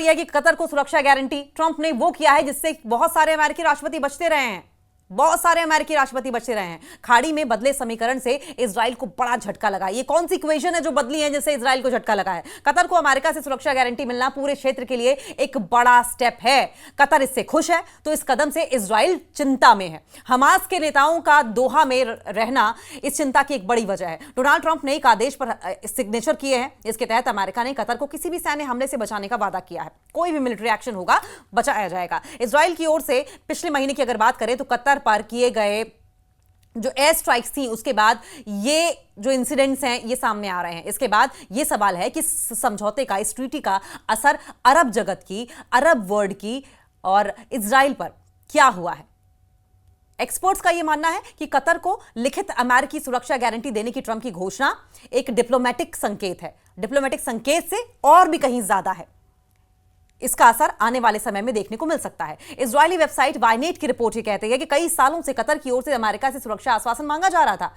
यह कि कतर को सुरक्षा गारंटी ट्रंप ने वो किया है जिससे बहुत सारे अमेरिकी राष्ट्रपति बचते रहे हैं। बहुत सारे अमेरिकी राष्ट्रपति बचे रहे हैं। खाड़ी में बदले समीकरण से इजराइल को बड़ा झटका लगा। ये कौन सी इक्वेशन है जो बदली है जिससे इजराइल को झटका लगा है? कतर को अमेरिका से सुरक्षा गारंटी मिलना पूरे क्षेत्र के लिए एक बड़ा स्टेप है। कतर इससे खुश है तो इस कदम से इजराइल चिंता में है। हमास के नेताओं का दोहा में रहना इस चिंता की एक बड़ी वजह है। डोनाल्ड ट्रंप ने एक आदेश पर सिग्नेचर किए हैं। इसके तहत अमेरिका ने कतर को किसी भी सैन्य हमले से बचाने का वादा किया है। कोई भी मिलिट्री एक्शन होगा बचाया जाएगा। इजराइल की ओर से पिछले महीने की अगर बात करें तो कतर पर किए गए जो एयर स्ट्राइक्स थी उसके बाद ये जो इंसिडेंट्स हैं ये सामने आ रहे हैं। इसके बाद ये सवाल है कि समझौते का, इस ट्रीटी का असर अरब जगत की, अरब वर्ल्ड की और इजराइल पर क्या हुआ है। एक्सपर्ट्स का यह मानना है कि कतर को लिखित अमेरिकी सुरक्षा गारंटी देने की ट्रंप की घोषणा एक डिप्लोमेटिक संकेत है। डिप्लोमेटिक संकेत से और भी कहीं ज्यादा है। इसका असर आने वाले समय में देखने को मिल सकता है। इजरायली वेबसाइट वाइनेट की रिपोर्ट ये कहती है कि कई सालों से कतर की ओर से अमेरिका से सुरक्षा आश्वासन मांगा जा रहा था।